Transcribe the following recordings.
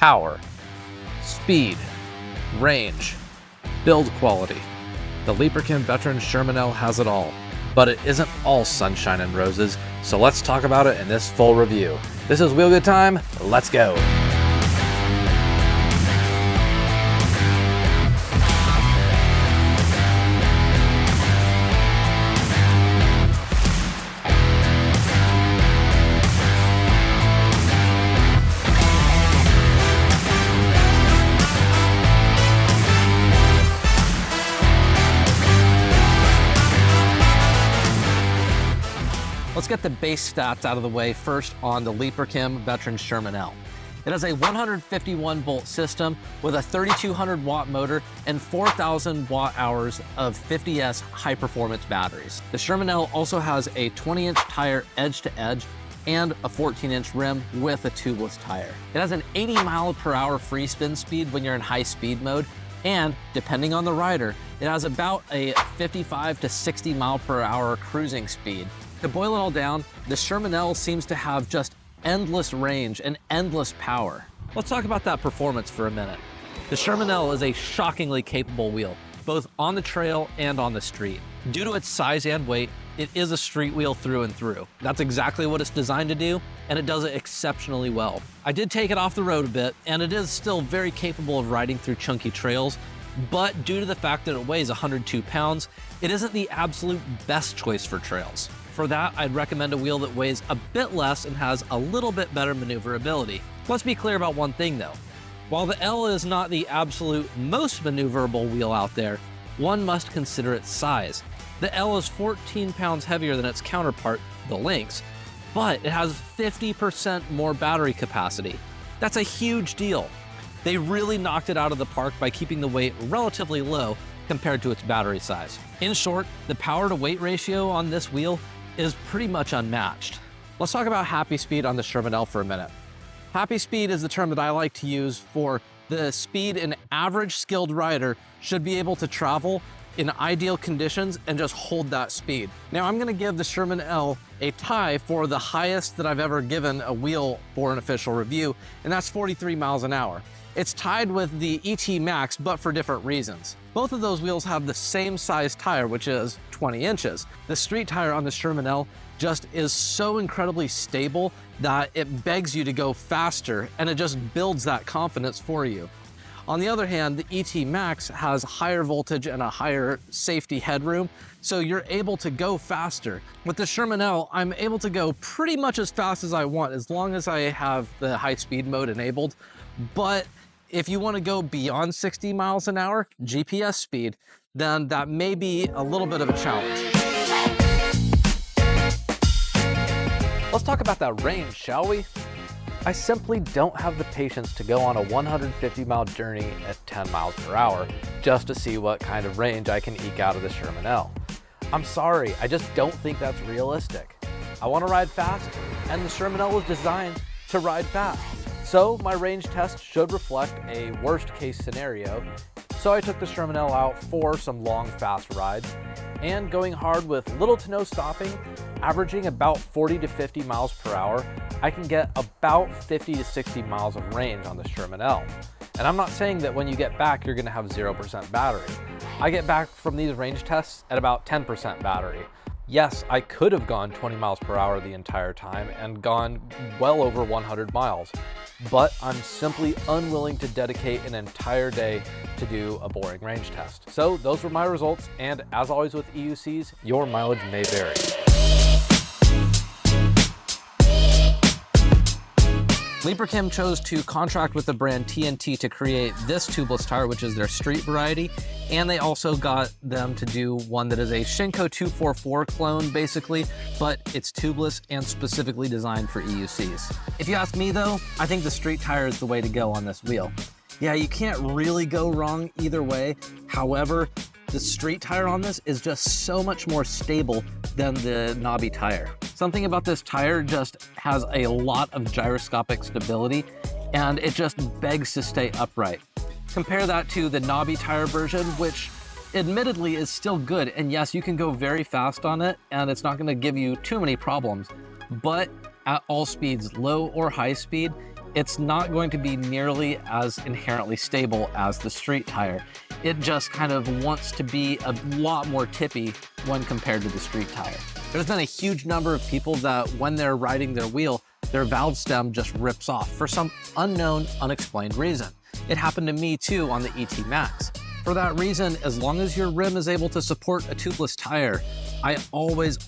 power, speed, range, build quality. The Leaperkim Veteran Sherman L has it all, but it isn't all sunshine and roses, so let's talk about it in this full review. This is Wheel Good Time, let's go. Let's get the base stats out of the way first on the Leaperkim Veteran Sherman L. It has a 151 volt system with a 3200 watt motor and 4000 watt hours of 50S high performance batteries. The Sherman L also has a 20-inch tire edge to edge and a 14-inch rim with a tubeless tire. It has an 80 mile per hour free spin speed when you're in high speed mode, and depending on the rider, it has about a 55 to 60 mile per hour cruising speed. To boil it all down, the Sherman L seems to have just endless range and endless power. Let's talk about that performance for a minute. The Sherman L is a shockingly capable wheel, both on the trail and on the street. Due to its size and weight, it is a street wheel through and through. That's exactly what it's designed to do, and it does it exceptionally well. I did take it off the road a bit, and it is still very capable of riding through chunky trails, but due to the fact that it weighs 102 pounds, it isn't the absolute best choice for trails. For that, I'd recommend a wheel that weighs a bit less and has a little bit better maneuverability. Let's be clear about one thing though. While the L is not the absolute most maneuverable wheel out there, one must consider its size. The L is 14 pounds heavier than its counterpart, the Lynx, but it has 50% more battery capacity. That's a huge deal. They really knocked it out of the park by keeping the weight relatively low compared to its battery size. In short, the power to weight ratio on this wheel is pretty much unmatched. Let's talk about happy speed on the Sherman L for a minute. Happy speed is the term that I like to use for the speed an average skilled rider should be able to travel in ideal conditions and just hold that speed. Now I'm gonna give the Sherman L a tie for the highest that I've ever given a wheel for an official review, and that's 43 miles an hour. It's tied with the ET Max, but for different reasons. Both of those wheels have the same size tire, which is 20 inches. The street tire on the Sherman L just is so incredibly stable that it begs you to go faster, and it just builds that confidence for you. On the other hand, the ET Max has higher voltage and a higher safety headroom, so you're able to go faster. With the Sherman L, I'm able to go pretty much as fast as I want, as long as I have the high speed mode enabled. But if you want to go beyond 60 miles an hour, GPS speed, then that may be a little bit of a challenge. Let's talk about that range, shall we? I simply don't have the patience to go on a 150-mile journey at 10 miles per hour just to see what kind of range I can eke out of the Sherman L. I'm sorry, I just don't think that's realistic. I want to ride fast, and the Sherman L was designed to ride fast. So my range test should reflect a worst case scenario. So I took the Sherman L out for some long, fast rides, and going hard with little to no stopping, averaging about 40 to 50 miles per hour, I can get about 50 to 60 miles of range on the Sherman L. And I'm not saying that when you get back, you're gonna have 0% battery. I get back from these range tests at about 10% battery. Yes, I could have gone 20 miles per hour the entire time and gone well over 100 miles, but I'm simply unwilling to dedicate an entire day to do a boring range test. So those were my results, and as always with EUCs, your mileage may vary. Leaperkim chose to contract with the brand TNT to create this tubeless tire, which is their street variety, and they also got them to do one that is a Shinko 244 clone, basically, but it's tubeless and specifically designed for EUCs. If you ask me though, I think the street tire is the way to go on this wheel. Yeah, you can't really go wrong either way. However, the street tire on this is just so much more stable than the knobby tire. Something about this tire just has a lot of gyroscopic stability, and it just begs to stay upright. Compare that to the knobby tire version, which admittedly is still good, and yes, you can go very fast on it, and it's not gonna give you too many problems, but at all speeds, low or high speed, it's not going to be nearly as inherently stable as the street tire. It just kind of wants to be a lot more tippy when compared to the street tire. There's been a huge number of people that when they're riding their wheel, their valve stem just rips off for some unknown, unexplained reason. It happened to me too on the ET Max. For that reason, as long as your rim is able to support a tubeless tire, I always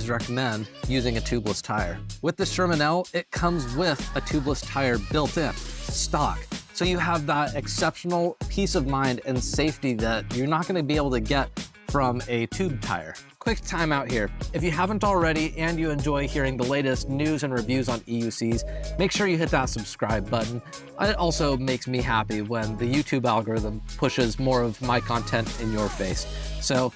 recommend using a tubeless tire. With the Sherman L, it comes with a tubeless tire built in, stock. So you have that exceptional peace of mind and safety that you're not gonna be able to get from a tube tire. Quick time out here. If you haven't already and you enjoy hearing the latest news and reviews on EUCs, make sure you hit that subscribe button. It also makes me happy when the YouTube algorithm pushes more of my content in your face. So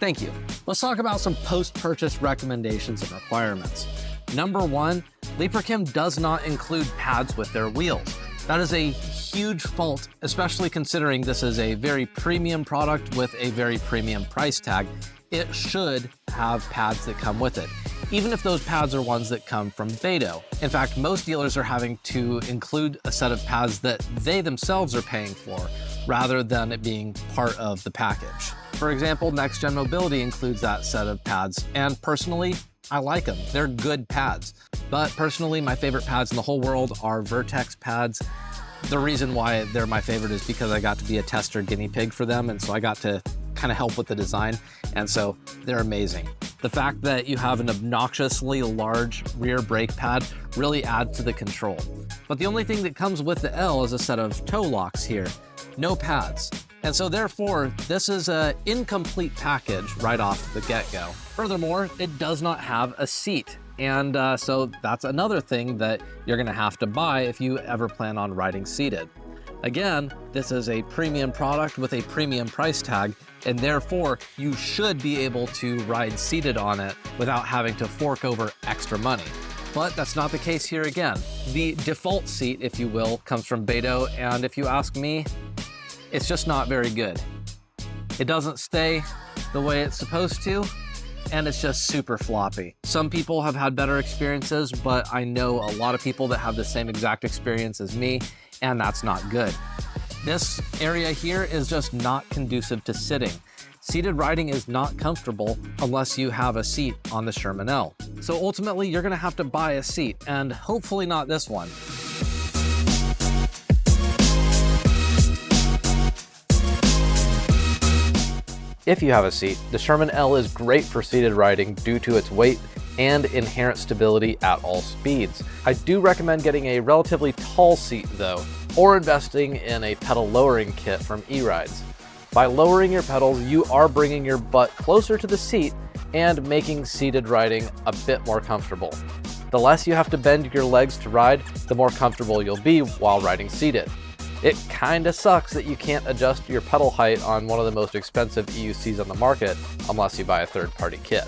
thank you. Let's talk about some post-purchase recommendations and requirements. Number one, Leaperkim does not include pads with their wheels. That is a huge fault, especially considering this is a very premium product with a very premium price tag. It should have pads that come with it, even if those pads are ones that come from Beto. In fact, most dealers are having to include a set of pads that they themselves are paying for, rather than it being part of the package. For example, Next Gen Mobility includes that set of pads, and personally, I like them. They're good pads. But personally, my favorite pads in the whole world are Vertex pads. The reason why they're my favorite is because I got to be a tester guinea pig for them, and so I got to kind of help with the design, and so they're amazing. The fact that you have an obnoxiously large rear brake pad really adds to the control. But the only thing that comes with the L is a set of toe locks here, no pads. And so therefore, this is an incomplete package right off the get-go. Furthermore, it does not have a seat. And so that's another thing that you're gonna have to buy if you ever plan on riding seated. Again, this is a premium product with a premium price tag, and therefore you should be able to ride seated on it without having to fork over extra money. But that's not the case here again. The default seat, if you will, comes from Beto, and if you ask me, it's just not very good. It doesn't stay the way it's supposed to, and it's just super floppy. Some people have had better experiences, but I know a lot of people that have the same exact experience as me, and that's not good. This area here is just not conducive to sitting. Seated riding is not comfortable unless you have a seat on the Sherman L. So ultimately, you're gonna have to buy a seat, and hopefully not this one. If you have a seat, the Sherman L is great for seated riding due to its weight and inherent stability at all speeds. I do recommend getting a relatively tall seat though, or investing in a pedal lowering kit from eRides. By lowering your pedals, you are bringing your butt closer to the seat and making seated riding a bit more comfortable. The less you have to bend your legs to ride, the more comfortable you'll be while riding seated. It kinda sucks that you can't adjust your pedal height on one of the most expensive EUCs on the market unless you buy a third-party kit.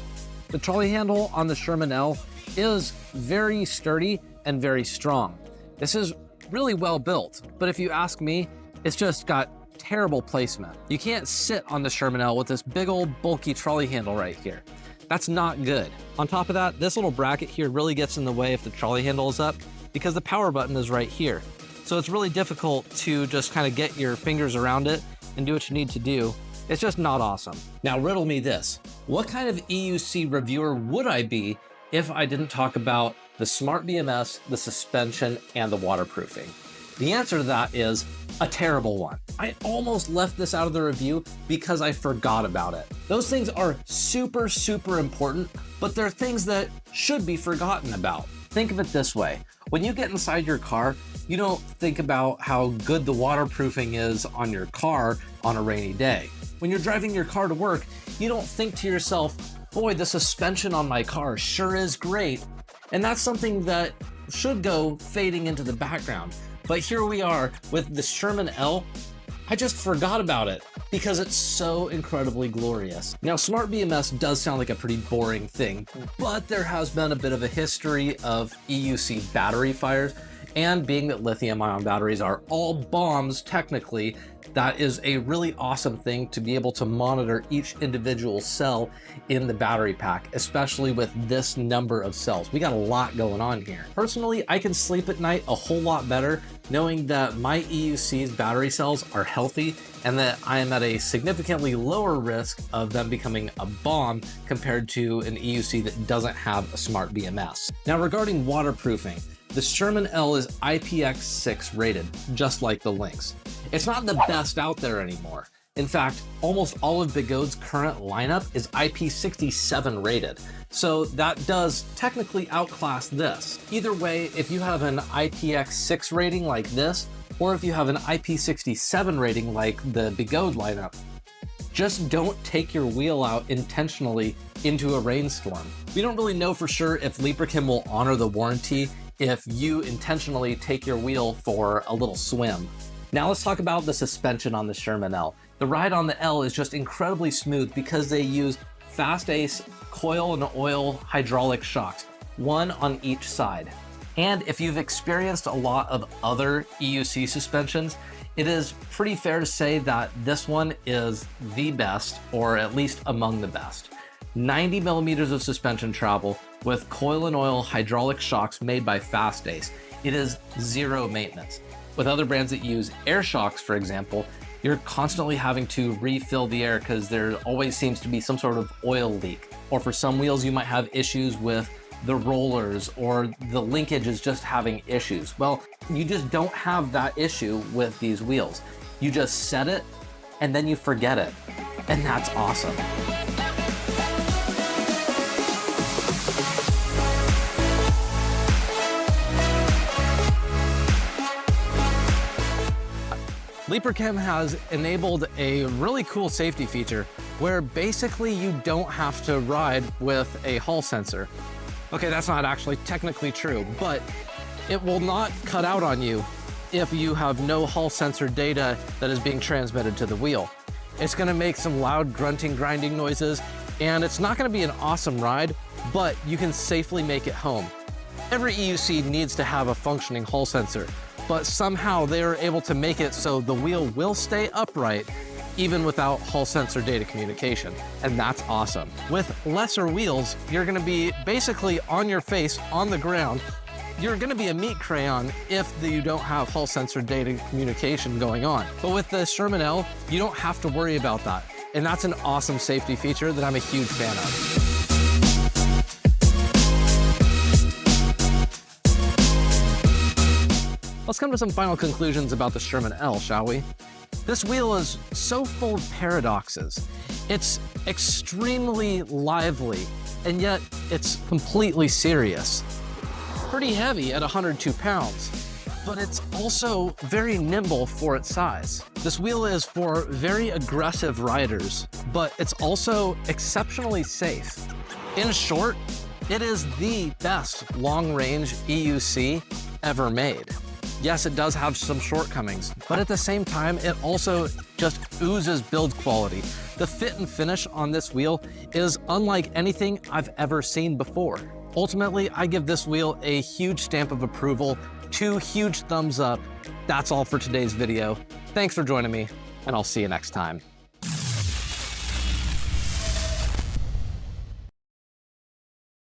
The trolley handle on the Sherman L is very sturdy and very strong. This is really well built, but if you ask me, it's just got terrible placement. You can't sit on the Sherman L with this big old bulky trolley handle right here. That's not good. On top of that, this little bracket here really gets in the way if the trolley handle is up because the power button is right here. So it's really difficult to just kind of get your fingers around it and do what you need to do. It's just not awesome. Now riddle me this. What kind of EUC reviewer would I be if I didn't talk about the smart BMS, the suspension, and the waterproofing? The answer to that is a terrible one. I almost left this out of the review because I forgot about it. Those things are super, super important, but they're things that should be forgotten about. Think of it this way. When you get inside your car, you don't think about how good the waterproofing is on your car on a rainy day. When you're driving your car to work, you don't think to yourself, boy, the suspension on my car sure is great. And that's something that should go fading into the background. But here we are with the Sherman L. I just forgot about it because it's so incredibly glorious. Now, smart BMS does sound like a pretty boring thing, but there has been a bit of a history of EUC battery fires. And being that lithium-ion batteries are all bombs, technically, that is a really awesome thing to be able to monitor each individual cell in the battery pack, especially with this number of cells. We got a lot going on here. Personally, I can sleep at night a whole lot better knowing that my EUC's battery cells are healthy and that I am at a significantly lower risk of them becoming a bomb compared to an EUC that doesn't have a smart BMS. Now, regarding waterproofing, the Sherman L is IPX6 rated, just like the Lynx. It's not the best out there anymore. In fact, almost all of Bigode's current lineup is IP67 rated. So that does technically outclass this. Either way, if you have an IPX6 rating like this, or if you have an IP67 rating like the Bigode lineup, just don't take your wheel out intentionally into a rainstorm. We don't really know for sure if Leaperkim will honor the warranty if you intentionally take your wheel for a little swim. Now let's talk about the suspension on the Sherman L. The ride on the L is just incredibly smooth because they use Fast Ace coil and oil hydraulic shocks, one on each side. And if you've experienced a lot of other EUC suspensions, it is pretty fair to say that this one is the best, or at least among the best. 90 millimeters of suspension travel with coil and oil hydraulic shocks made by Fast Ace. It is zero maintenance. With other brands that use air shocks, for example, you're constantly having to refill the air because there always seems to be some sort of oil leak. Or for some wheels, you might have issues with the rollers or the linkage is just having issues. Well, you just don't have that issue with these wheels. You just set it and then you forget it. And that's awesome. Leaperkim has enabled a really cool safety feature where basically you don't have to ride with a Hall sensor. Okay, that's not actually technically true, but it will not cut out on you if you have no Hall sensor data that is being transmitted to the wheel. It's gonna make some loud grunting, grinding noises, and it's not gonna be an awesome ride, but you can safely make it home. Every EUC needs to have a functioning Hall sensor, but somehow they're able to make it so the wheel will stay upright even without Hall sensor data communication, and that's awesome. With lesser wheels, you're gonna be basically on your face, on the ground. You're gonna be a meat crayon if you don't have Hall sensor data communication going on. But with the Sherman L, you don't have to worry about that, and that's an awesome safety feature that I'm a huge fan of. Let's come to some final conclusions about the Sherman L, shall we? This wheel is so full of paradoxes. It's extremely lively, and yet it's completely serious. Pretty heavy at 102 pounds, but it's also very nimble for its size. This wheel is for very aggressive riders, but it's also exceptionally safe. In short, it is the best long-range EUC ever made. Yes, it does have some shortcomings, but at the same time, it also just oozes build quality. The fit and finish on this wheel is unlike anything I've ever seen before. Ultimately, I give this wheel a huge stamp of approval, 2 huge thumbs up. That's all for today's video. Thanks for joining me, and I'll see you next time.